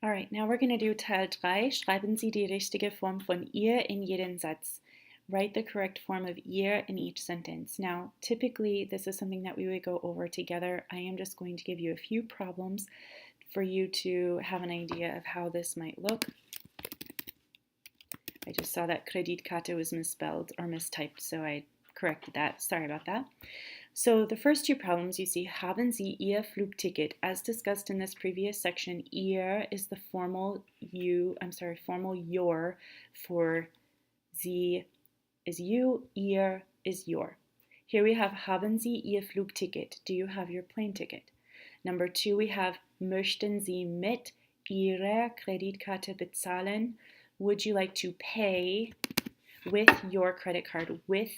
All right, now we're going to do Teil 3. Schreiben Sie die richtige Form von ihr in jeden Satz. Write the correct form of ihr in each sentence. Now, typically, this is something that we would go over together. I am just going to give you a few problems for you to have an idea of how this might look. I just saw that Kreditkarte was misspelled or mistyped, so I corrected that. Sorry about that. So the first two problems you see, haben Sie Ihr Flugticket? As discussed in this previous section, ihr is the formal your for Sie is you, ihr is your. Here we have haben Sie Ihr Flugticket? Do you have your plane ticket? Number two, we have möchten Sie mit Ihrer Kreditkarte bezahlen? Would you like to pay with your credit card? With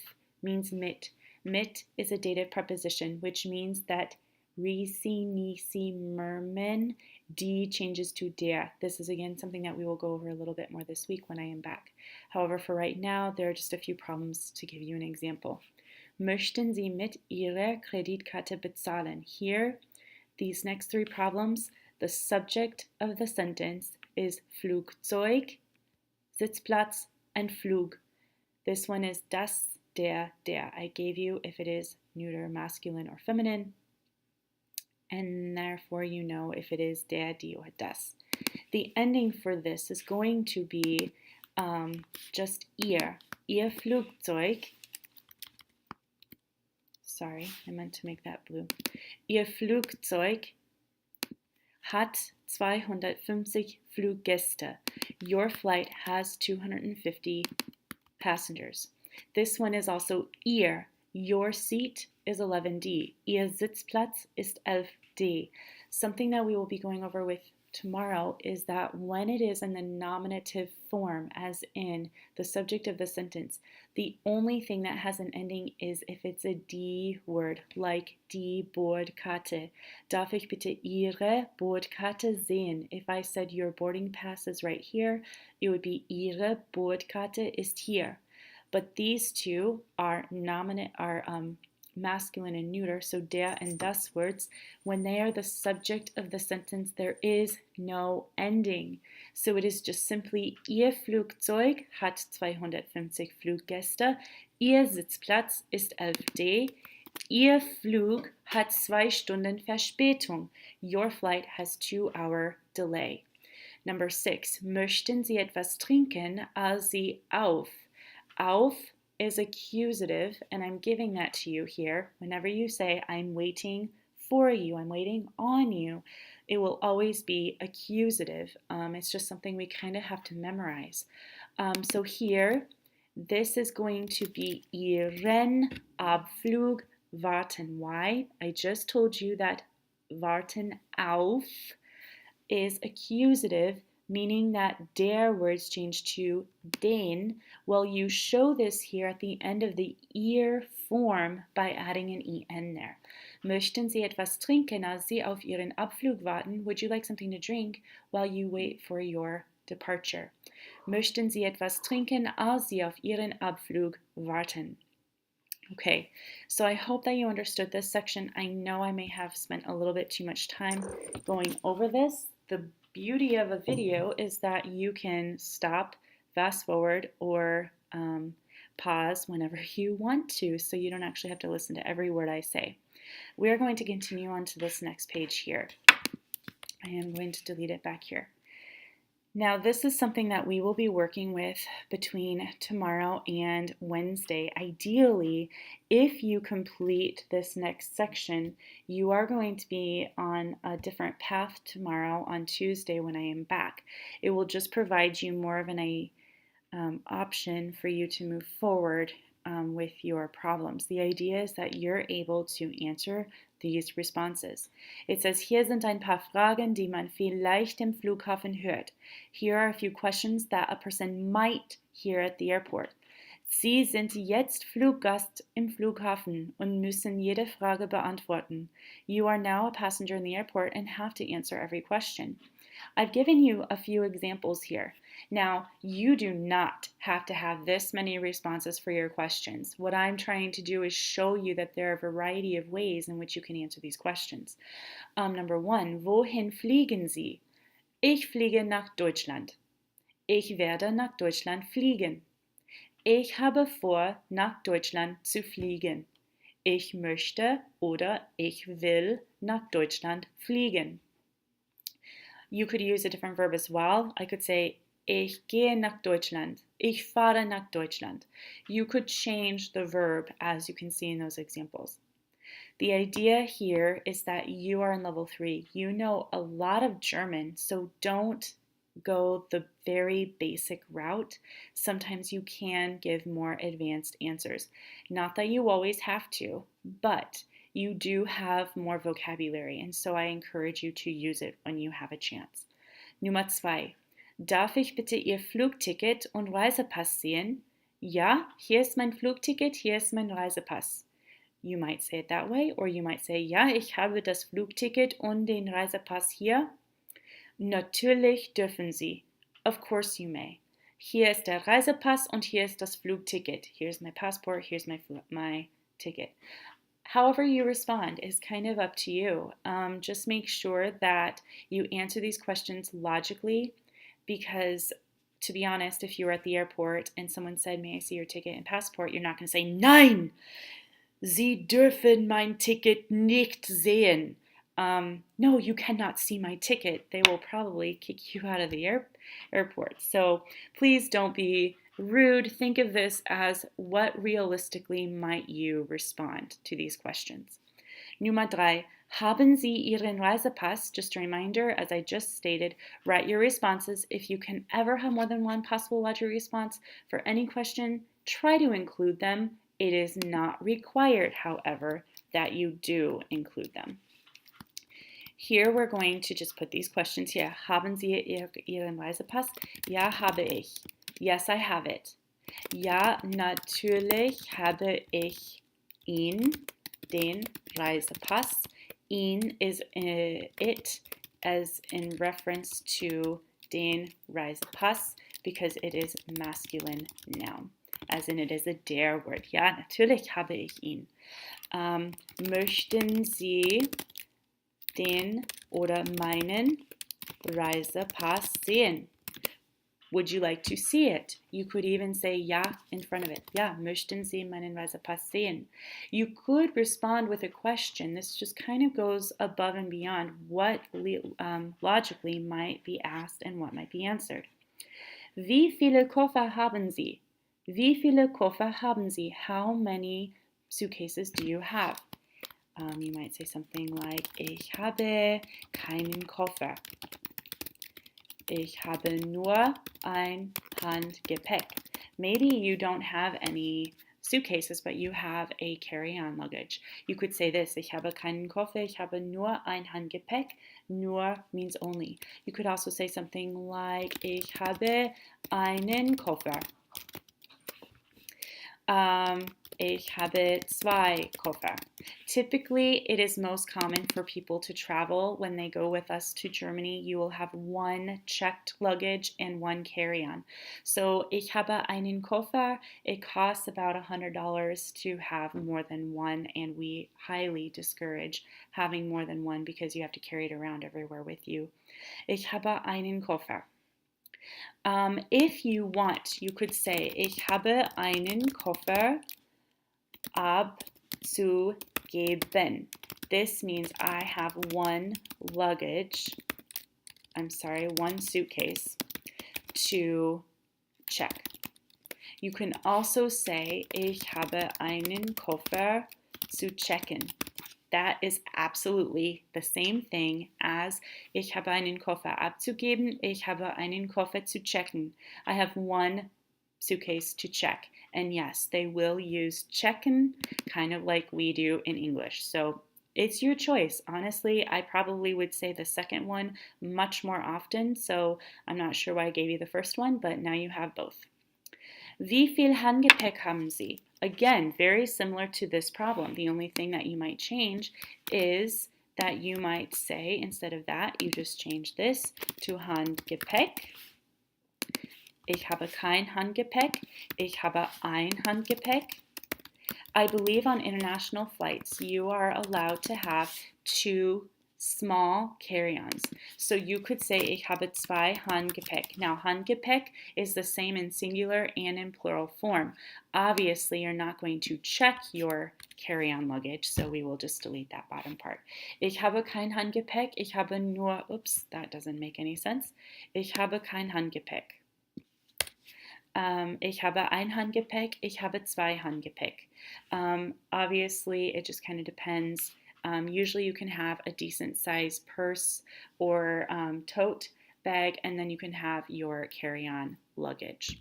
means mit. Mit is a dative preposition, which means that risi, nisi, mermen, D changes to der. This is again something that we will go over a little bit more this week when I am back. However, for right now, there are just a few problems to give you an example. Möchten Sie mit Ihrer Kreditkarte bezahlen? Here, these next three problems, the subject of the sentence is Flugzeug, Sitzplatz, and Flug. This one is das, der. I gave you if it is neuter, masculine, or feminine, and therefore you know if it is der, die, or das. The ending for this is going to be just ihr. Ihr Flugzeug, sorry, I meant to make that blue. Ihr Flugzeug hat 250 Fluggäste. Your flight has 250 passengers. This one is also ihr. Your seat is 11D. Ihr Sitzplatz ist 11D. Something that we will be going over with tomorrow is that when it is in the nominative form, as in the subject of the sentence, the only thing that has an ending is if it's a D word, like die Bordkarte. Darf ich bitte Ihre Bordkarte sehen? If I said your boarding pass is right here, it would be Ihre Bordkarte ist hier. But these two are masculine and neuter, so der and das words. When they are the subject of the sentence, there is no ending. So it is just simply Ihr Flugzeug hat 250 Fluggäste, Ihr Sitzplatz ist 11D, Ihr Flug hat 2 Stunden Verspätung. Your flight has 2-hour delay. Number 6. Möchten Sie etwas trinken, als Sie auf? Auf is accusative, and I'm giving that to you here. Whenever you say, I'm waiting for you, I'm waiting on you, it will always be accusative. It's just something we kind of have to memorize. So here, this is going to be Ihren Abflug warten. Why? I just told you that warten auf is accusative, meaning that der words change to den. Well, you show this here at the end of the ihr form by adding an en there. Möchten Sie etwas trinken, als Sie auf Ihren Abflug warten? Would you like something to drink while you wait for your departure? Möchten Sie etwas trinken, als Sie auf Ihren Abflug warten? Okay, so I hope that you understood this section. I know I may have spent a little bit too much time going over this. The beauty of a video is that you can stop, fast forward, or pause whenever you want to, so you don't actually have to listen to every word I say. We are going to continue on to this next page here. I am going to delete it back here. Now, this is something that we will be working with between tomorrow and Wednesday. Ideally, if you complete this next section, you are going to be on a different path tomorrow on Tuesday when I am back. It will just provide you more of an option for you to move forward with your problems. The idea is that you're able to answer these responses. It says, hier sind ein paar Fragen, die man vielleicht im Flughafen hört. Here are a few questions that a person might hear at the airport. Sie sind jetzt Fluggast im Flughafen und müssen jede Frage beantworten. You are now a passenger in the airport and have to answer every question. I've given you a few examples here. Now, you do not have to have this many responses for your questions. What I'm trying to do is show you that there are a variety of ways in which you can answer these questions. Number 1, wohin fliegen Sie? Ich fliege nach Deutschland. Ich werde nach Deutschland fliegen. Ich habe vor, nach Deutschland zu fliegen. Ich möchte oder ich will nach Deutschland fliegen. You could use a different verb as well. I could say, ich gehe nach Deutschland. Ich fahre nach Deutschland. You could change the verb as you can see in those examples. The idea here is that you are in level 3. You know a lot of German, so don't go the very basic route. Sometimes you can give more advanced answers. Not that you always have to, but you do have more vocabulary, and so I encourage you to use it when you have a chance. Nummer 2. Darf ich bitte Ihr Flugticket und Reisepass sehen? Ja, hier ist mein Flugticket, hier ist mein Reisepass. You might say it that way, or you might say, ja, ich habe das Flugticket und den Reisepass hier. Natürlich dürfen Sie. Of course you may. Hier ist der Reisepass und hier ist das Flugticket. Here's my passport, here's my ticket. However you respond is kind of up to you. Just make sure that you answer these questions logically, because to be honest, if you were at the airport and someone said, may I see your ticket and passport, you're not going to say, nein! Sie dürfen mein Ticket nicht sehen. No, you cannot see my ticket. They will probably kick you out of the airport. So please don't be rude. Think of this as what realistically might you respond to these questions. Nummer 3. Haben Sie Ihren Reisepass? Just a reminder, as I just stated, write your responses. If you can ever have more than one possible logical response for any question, try to include them. It is not required, however, that you do include them. Here we're going to just put these questions here. Haben Sie Ihren Reisepass? Ja, habe ich. Yes, I have it. Ja, natürlich habe ich den Reisepass. Ihn is it as in reference to den Reisepass because it is masculine noun. As in it is a der word. Ja, natürlich habe ich ihn. Möchten Sie den oder meinen Reisepass sehen? Would you like to see it? You could even say ja in front of it. Ja, möchten Sie meinen Reisepass sehen? You could respond with a question. This just kind of goes above and beyond what logically might be asked and what might be answered. Wie viele Koffer haben Sie? Wie viele Koffer haben Sie? How many suitcases do you have? You might say something like, ich habe keinen Koffer. Ich habe nur ein Handgepäck. Maybe you don't have any suitcases, but you have a carry-on luggage. You could say this, ich habe keinen Koffer, ich habe nur ein Handgepäck. Nur means only. You could also say something like, ich habe einen Koffer. Ich habe 2 Koffer. Typically, it is most common for people to travel. When they go with us to Germany, you will have 1 checked luggage and 1 carry-on. So, ich habe einen Koffer. It costs about $100 to have more than 1, and we highly discourage having more than 1 because you have to carry it around everywhere with you. Ich habe einen Koffer. If you want, you could say, ich habe einen Koffer abzugeben. This means I have 1 suitcase to check. You can also say, ich habe einen Koffer zu checken. That is absolutely the same thing as ich habe einen Koffer abzugeben, ich habe einen Koffer zu checken. I have 1 suitcase to check. And yes, they will use checken kind of like we do in English. So it's your choice. Honestly, I probably would say the second one much more often. So I'm not sure why I gave you the first one, but now you have both. Wie viel Handgepäck haben Sie? Again, very similar to this problem. The only thing that you might change is that you might say, instead of that, you just change this to Handgepäck. Ich habe kein Handgepäck. Ich habe ein Handgepäck. I believe on international flights, you are allowed to have 2 small carry-ons. So you could say, ich habe 2 Handgepäck. Now, Handgepäck is the same in singular and in plural form. Obviously, you're not going to check your carry-on luggage, so we will just delete that bottom part. Ich habe kein Handgepäck. Ich habe nur, oops, that doesn't make any sense. Ich habe kein Handgepäck. Ich habe ein Handgepäck. Ich habe 2 Handgepäck. Obviously, it just kind of depends. Usually you can have a decent size purse or tote bag, and then you can have your carry-on luggage.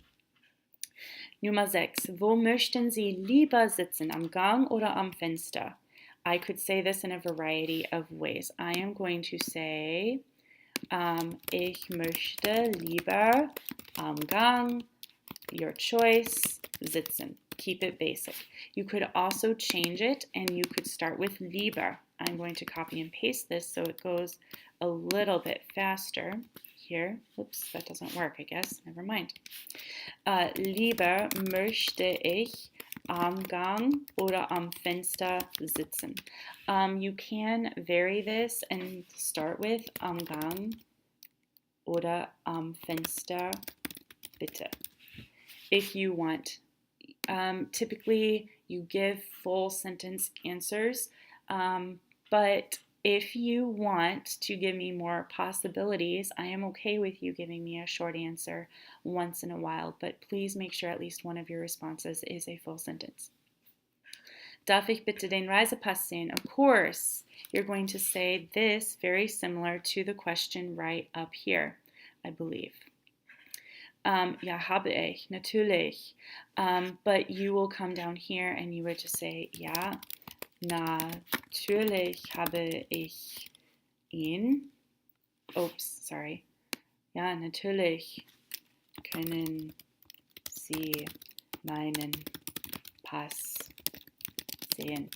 Nummer 6. Wo möchten Sie lieber sitzen? Am Gang oder am Fenster? I could say this in a variety of ways. I am going to say, ich möchte lieber am Gang, your choice, sitzen. Keep it basic. You could also change it and you could start with lieber. I'm going to copy and paste this so it goes a little bit faster. Here, oops, that doesn't work, I guess. Never mind. Lieber möchte ich am Gang oder am Fenster sitzen. You can vary this and start with am Gang oder am Fenster, bitte, if you want. Typically, you give full sentence answers, but if you want to give me more possibilities, I am okay with you giving me a short answer once in a while, but please make sure at least one of your responses is a full sentence. Darf ich bitte den Reisepass sehen? Of course, you're going to say this very similar to the question right up here, I believe. Ja, habe ich, natürlich. But you will come down here and you would just say, ja, natürlich habe ich ihn. Oops, sorry. Ja, natürlich können Sie meinen Pass sehen.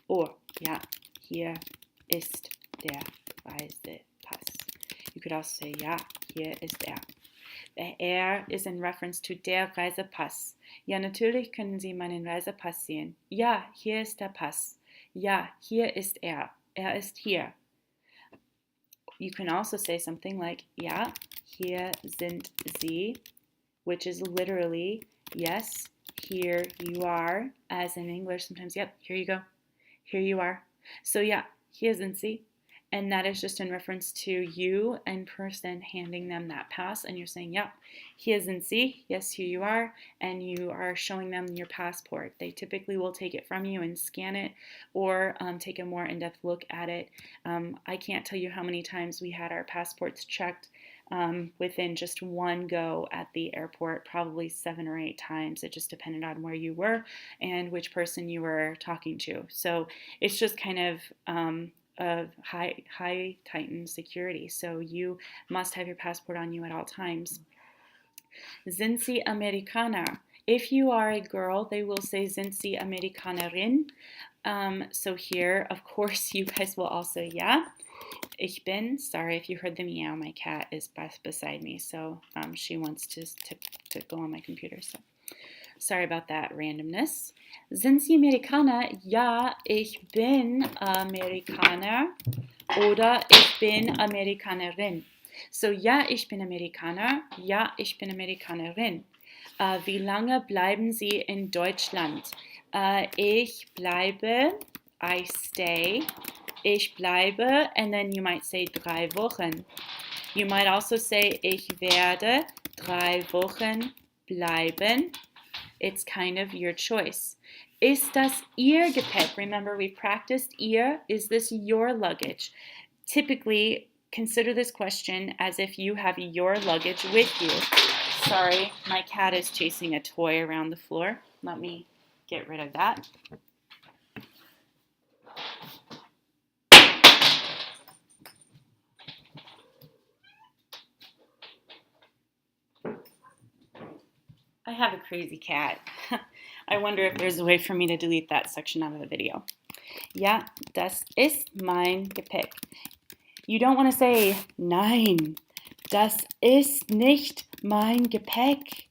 Oh, ja, hier ist der Reisepass. You could also say, ja, hier ist er. Er is in reference to der Reisepass. Ja, natürlich können Sie meinen Reisepass sehen. Ja, hier ist der Pass. Ja, hier ist er. Er ist hier. You can also say something like, ja, hier sind Sie, which is literally, yes, here you are, as in English sometimes, yep, here you go, here you are. So yeah, hier sind Sie. And that is just in reference to you in person handing them that pass, and you're saying, yeah, hier sind Sie, yes, here you are, and you are showing them your passport. They typically will take it from you and scan it, or take a more in-depth look at it. I can't tell you how many times we had our passports checked within just one go at the airport, probably 7 or 8 times. It just depended on where you were and which person you were talking to. So it's just kind of high tightened security. So you must have your passport on you at all times. Sind Sie Amerikaner? If you are a girl, they will say sind Sie Amerikanerin? So here, of course, you guys will also, yeah. Ich bin, sorry if you heard the meow, my cat is beside me, so she wants to go on my computer, so sorry about that randomness. Sind Sie Amerikaner? Ja, ich bin Amerikaner oder ich bin Amerikanerin. So, ja, ich bin Amerikaner, ja, ich bin Amerikanerin. Wie lange bleiben Sie in Deutschland? Ich bleibe, I stay, ich bleibe, and then you might say 3 Wochen. You might also say, ich werde 3 Wochen bleiben. It's kind of your choice. Ist das Ihr Gepäck? Remember, we practiced Ihr. Is this your luggage? Typically, consider this question as if you have your luggage with you. Sorry, my cat is chasing a toy around the floor. Let me get rid of that. I have a crazy cat. I wonder if there's a way for me to delete that section out of the video. Ja, das ist mein Gepäck. You don't want to say, nein, das ist nicht mein Gepäck.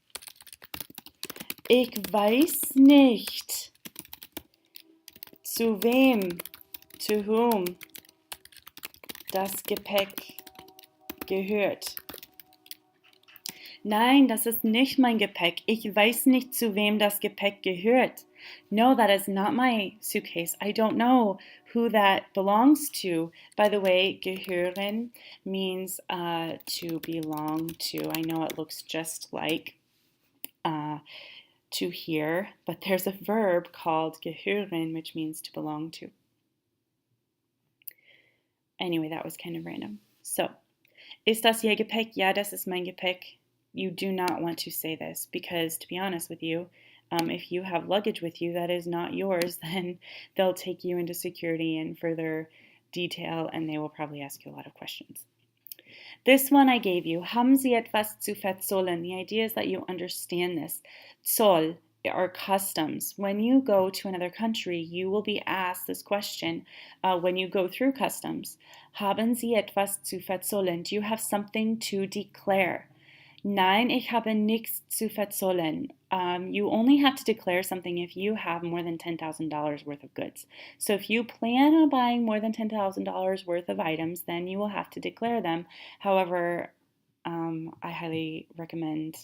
Ich weiß nicht. Zu wem to whom das Gepäck gehört. Nein, das ist nicht mein Gepäck. Ich weiß nicht, zu wem das Gepäck gehört. No, that is not my suitcase. I don't know who that belongs to. By the way, gehören means to belong to. I know it looks just like to hear, but there's a verb called gehören, which means to belong to. Anyway, that was kind of random. So, ist das Ihr Gepäck? Ja, das ist mein Gepäck. You do not want to say this because, to be honest with you, if you have luggage with you that is not yours, then they'll take you into security in further detail and they will probably ask you a lot of questions. This one I gave you, haben Sie etwas zu verzollen? The idea is that you understand this. Zoll are customs. When you go to another country, you will be asked this question when you go through customs. Haben Sie etwas zu verzollen? Do you have something to declare? Nein, ich habe nichts zu verzollen. You only have to declare something if you have more than $10,000 worth of goods. So if you plan on buying more than $10,000 worth of items, then you will have to declare them. However, I highly recommend